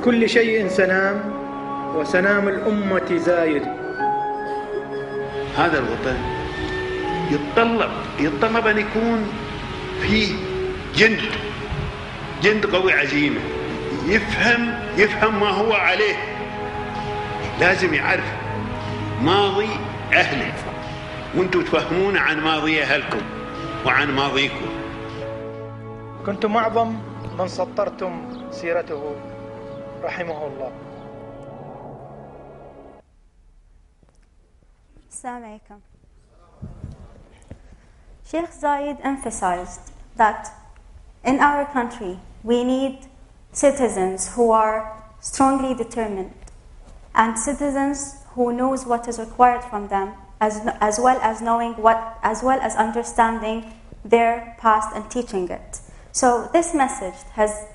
لكل شيء سنام وسنام الأمة زايد. هذا الوطن يتطلب أن يكون فيه جند قوي عزيمة، يفهم ما هو عليه، لازم يعرف ماضي أهله، وانتم تفهمون عن ماضي أهلكم وعن ماضيكم. كنتم أعظم من سطرتم سيرته رحمه الله. Assalamu alaikum. Sheikh Zayed emphasized that in our country we need citizens who are strongly determined and citizens who knows what is required from them, as well as understanding their past and teaching it. So this message has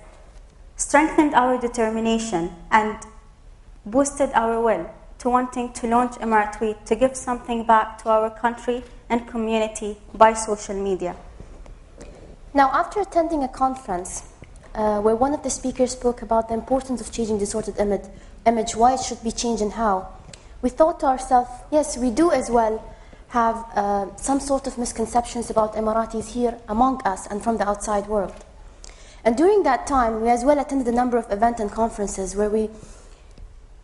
strengthened our determination and boosted our will to wanting to launch Emirat Tweet to give something back to our country and community by social media. Now, after attending a conference where one of the speakers spoke about the importance of changing distorted image, why it should be changed and how, we thought to ourselves, yes, we do as well have some sort of misconceptions about Emiratis here among us and from the outside world. And during that time, we as well attended a number of events and conferences where we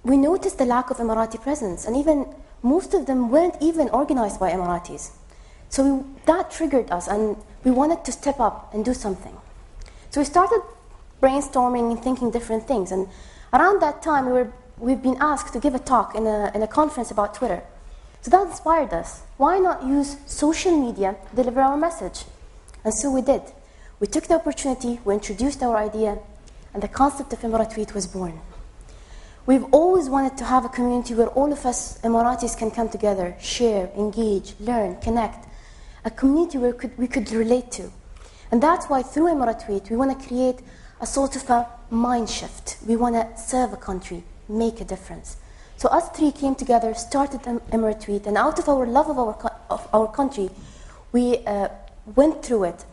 noticed the lack of Emirati presence, and even most of them weren't even organized by Emiratis. So that triggered us, and we wanted to step up and do something. So we started brainstorming and thinking different things. And around that time, we've been asked to give a talk in a conference about Twitter. So that inspired us. Why not use social media to deliver our message? And so we did. We took the opportunity, we introduced our idea, and the concept of Emirat Tweet was born. We've always wanted to have a community where all of us Emiratis can come together, share, engage, learn, connect. A community where we could relate to. And that's why through Emirat Tweet, we want to create a sort of a mind shift. We want to serve a country, make a difference. So us three came together, started Emirat Tweet, and out of our love of our country, we went through it.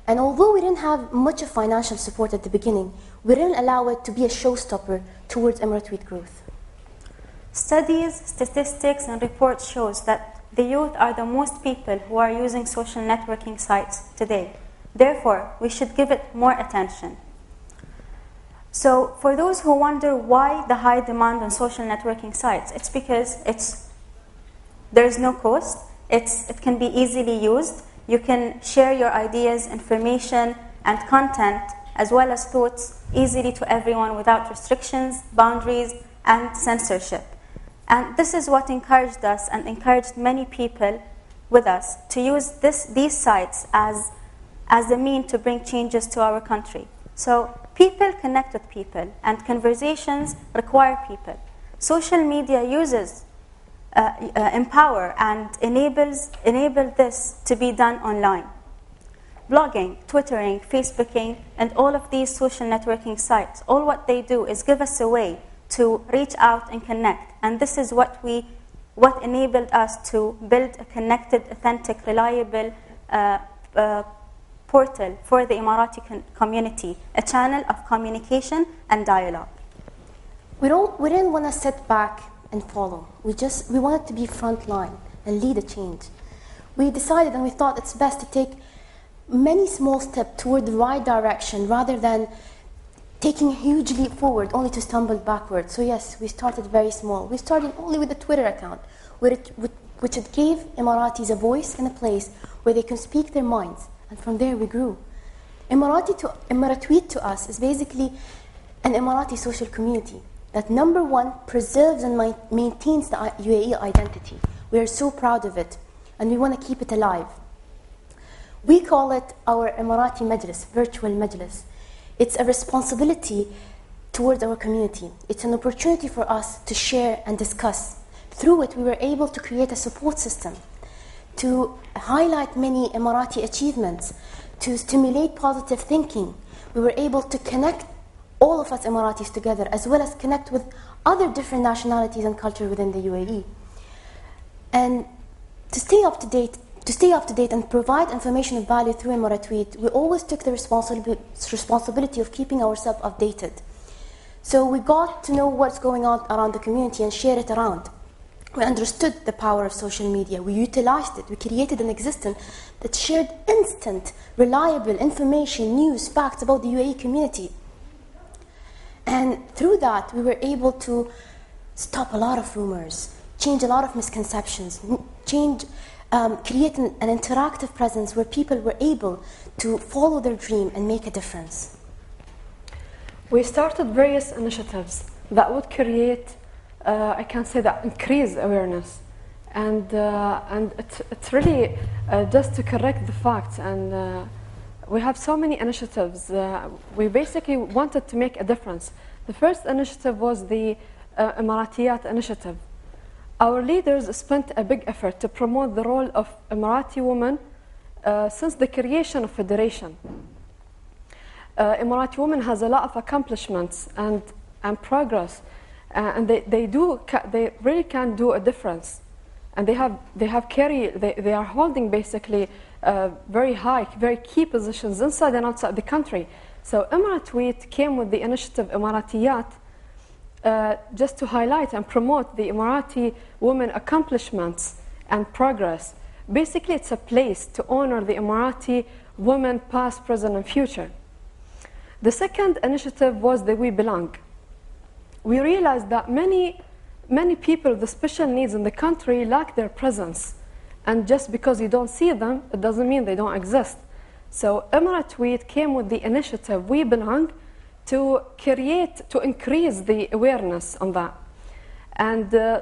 And although we didn't have much of financial support at the beginning, we didn't allow it to be a showstopper towards Emirat Tweet growth. Studies, statistics, and reports shows that the youth are the most people who are using social networking sites today. Therefore, we should give it more attention. So, for those who wonder why the high demand on social networking sites, it's because there is no cost, it can be easily used. You can share your ideas, information, and content, as well as thoughts, easily to everyone without restrictions, boundaries, and censorship. And this is what encouraged us and encouraged many people with us to use these sites as a mean to bring changes to our country. So people connect with people, and conversations require people. Social media uses empower and enable this to be done online. Blogging, Twittering, Facebooking, and all of these social networking sites, all what they do is give us a way to reach out and connect. And this is what enabled us to build a connected, authentic, reliable portal for the Emirati community, a channel of communication and dialogue. We didn't want to sit back and follow. We wanted to be front line and lead a change. We decided and we thought it's best to take many small steps toward the right direction rather than taking a huge leap forward only to stumble backwards. So yes, we started very small. We started only with a Twitter account, which it gave Emiratis a voice and a place where they can speak their minds. And from there we grew. Emirat Tweet to us is basically an Emirati social community that, number one, preserves and maintains the UAE identity. We are so proud of it, and we want to keep it alive. We call it our Emirati Majlis, virtual Majlis. It's a responsibility towards our community. It's an opportunity for us to share and discuss. Through it, we were able to create a support system, to highlight many Emirati achievements, to stimulate positive thinking. We were able to connect all of us Emiratis together, as well as connect with other different nationalities and culture within the UAE. And to stay up to date and provide information of value through Emirat Tweet, we always took the responsibility of keeping ourselves updated. So we got to know what's going on around the community and share it around. We understood the power of social media. We utilized it. We created an existence that shared instant, reliable information, news, facts about the UAE community. And through that, we were able to stop a lot of rumors, change a lot of misconceptions, create an interactive presence where people were able to follow their dream and make a difference. We started various initiatives that would create, I can say that, increase awareness. And it's really just to correct the facts. And we have so many initiatives. We basically wanted to make a difference. The first initiative was the Emaratiyat initiative. Our leaders spent a big effort to promote the role of Emirati women since the creation of federation. Emirati women has a lot of accomplishments and progress, and they really can do a difference. And they are holding basically very high, very key positions inside and outside the country. So Emaratiyat came with the initiative Emaratiyat just to highlight and promote the Emirati women accomplishments and progress. Basically, it's a place to honor the Emirati women past, present, and future. The second initiative was the We Belong. We realized that many people with special needs in the country lack their presence. And just because you don't see them, it doesn't mean they don't exist. So Emaratiyat came with the initiative We Belong to increase the awareness on that. And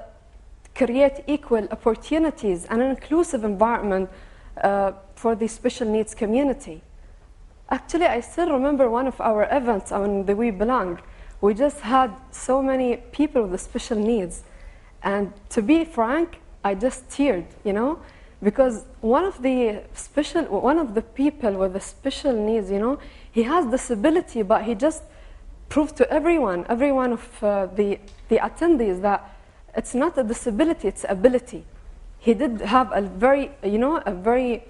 create equal opportunities and an inclusive environment for the special needs community. Actually, I still remember one of our events on the We Belong. We just had so many people with special needs. And to be frank, I just teared, because one of the people with the special needs, he has disability, but he just proved to everyone of the attendees that it's not a disability, it's ability. He did have a very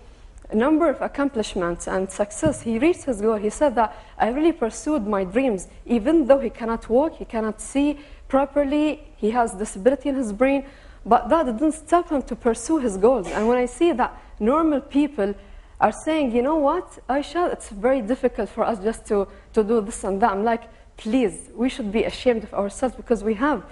number of accomplishments and success. He reached his goal. He said that I really pursued my dreams, even though he cannot walk, he cannot see properly, he has disability in his brain, but that didn't stop him to pursue his goals. And when I see that normal people are saying, you know what, Ayesha, it's very difficult for us just to do this and that, I'm like, please, we should be ashamed of ourselves, because we have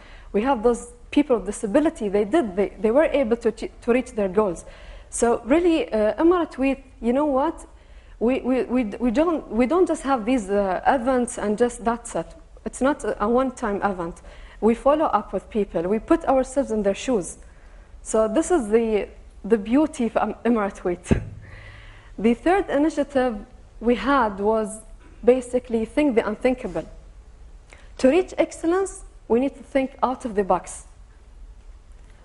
those people with disability. They were able to reach their goals. So really, Emaratiyat, you know what? We don't just have these events and just that's it. It's not a one-time event. We follow up with people. We put ourselves in their shoes. So this is the beauty of Emaratiyat. The third initiative we had was basically think the unthinkable. To reach excellence, we need to think out of the box.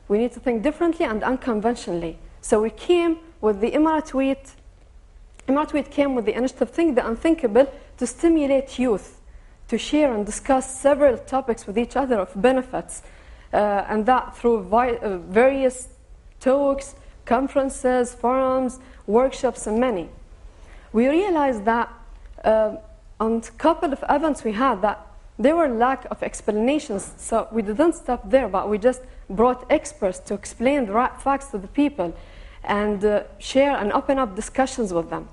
We need to think differently and unconventionally. So we came with the Emaratiyat came with the initiative Think the Unthinkable to stimulate youth to share and discuss several topics with each other of benefits, and that through various talks, conferences, forums, workshops, and many. We realized that on a couple of events we had that there were lack of explanations, so we didn't stop there, but we just brought experts to explain the right facts to the people and share and open up discussions with them.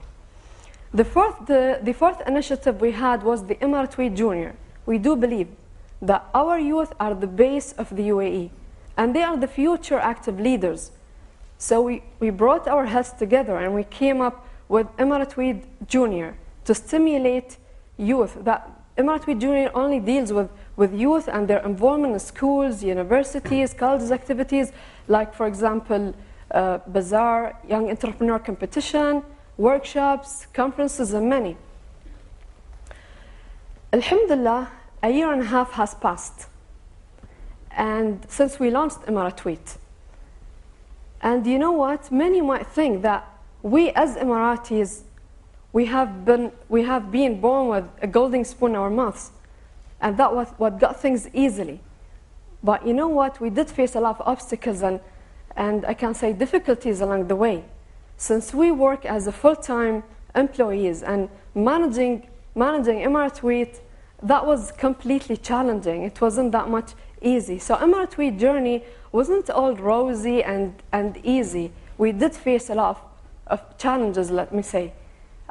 The fourth initiative we had was the Emaratiyat Junior. We do believe that our youth are the base of the UAE, and they are the future active leaders. So we brought our heads together and we came up with Emaratiyat Junior to stimulate youth. That Emaratiyat Junior only deals with youth and their involvement in schools, universities, college activities, like, for example, bazaar, young entrepreneur competition, workshops, conferences, and many. Alhamdulillah, a year and a half has passed, and since we launched Emaratiyat. And you know what? Many might think that we as Emiratis, we have been born with a golden spoon in our mouths, and that was what got things easily. But you know what? We did face a lot of obstacles and I can say difficulties along the way. Since we work as a full-time employees and managing Emaratiyat, that was completely challenging. It wasn't that much easy. So Emirate We journey wasn't all rosy and easy. We did face a lot of challenges, let me say,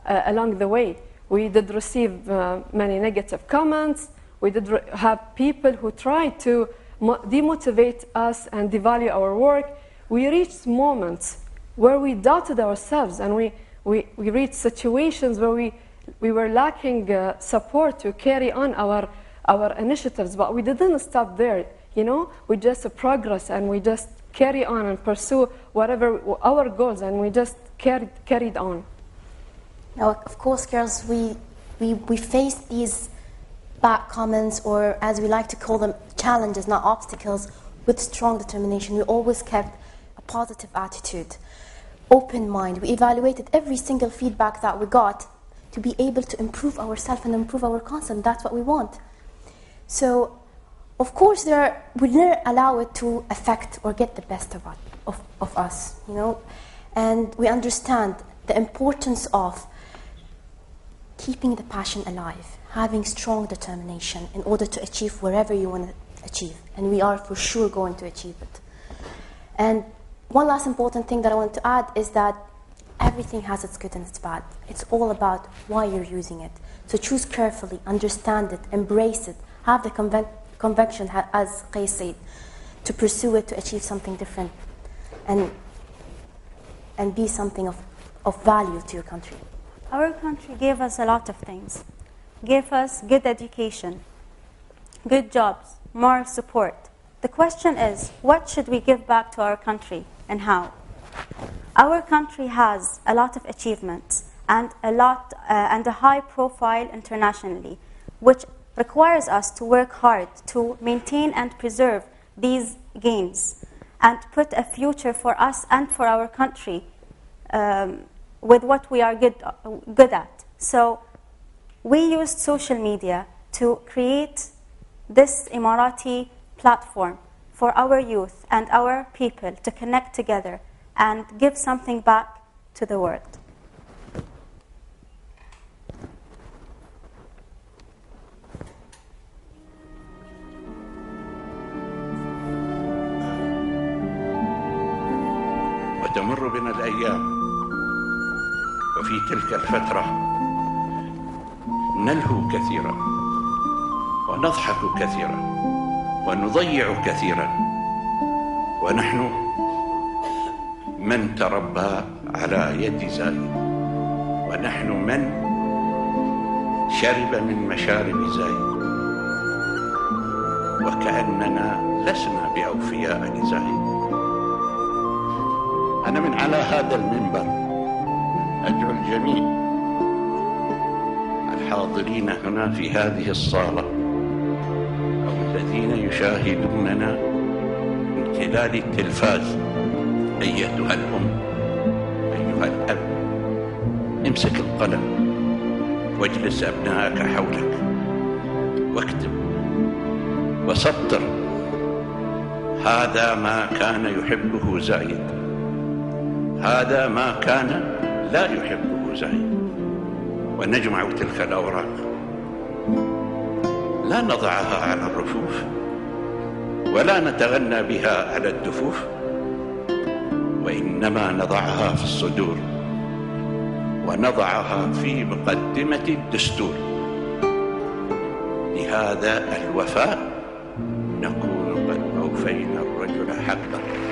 along the way. We did receive many negative comments. We did have people who tried to demotivate us and devalue our work. We reached moments where we doubted ourselves, and we reached situations where we were lacking support to carry on our initiatives, but we didn't stop there. We just progress, and we just carry on and pursue whatever our goals, and we just carried on. Now, of course, girls, we faced these bad comments, or as we like to call them, challenges, not obstacles, with strong determination. We always kept a positive attitude, open mind. We evaluated every single feedback that we got to be able to improve ourselves and improve our concept. That's what we want. So, of course, we never allow it to affect or get the best of us, And we understand the importance of keeping the passion alive, having strong determination in order to achieve wherever you want to achieve. And we are for sure going to achieve it. And one last important thing that I want to add is that everything has its good and its bad. It's all about why you're using it. So choose carefully, understand it, embrace it, have the conviction, as Qais said, to pursue it, to achieve something different, and be something of value to your country. Our country gave us a lot of things. Gave us good education, good jobs, moral support. The question is, what should we give back to our country and how? Our country has a lot of achievements and a high profile internationally, which requires us to work hard to maintain and preserve these gains and put a future for us and for our country with what we are good at. So we used social media to create this Emirati platform for our youth and our people to connect together and give something back to the world. وتمر بنا الأيام، وفي تلك الفترة نلهو كثيرا ونضحك كثيرا ونضيع كثيرا، ونحن من تربى على يد زايد، ونحن من شرب من مشارب زايد، وكأننا لسنا بأوفياء لزايد. أنا من على هذا المنبر أدعو الجميع الحاضرين هنا في هذه الصالة أو الذين يشاهدوننا من خلال التلفاز، أيتها الأم، أيها الأب، امسك القلم واجلس أبنائك حولك واكتب وسطر. هذا ما كان يحبه زايد، هذا ما كان لا يحبه زايد، ونجمع تلك الأوراق، لا نضعها على الرفوف ولا نتغنى بها على الدفوف، وإنما نضعها في الصدور ونضعها في مقدمة الدستور. بهذا الوفاء نكون قد أوفينا الرجل حقه.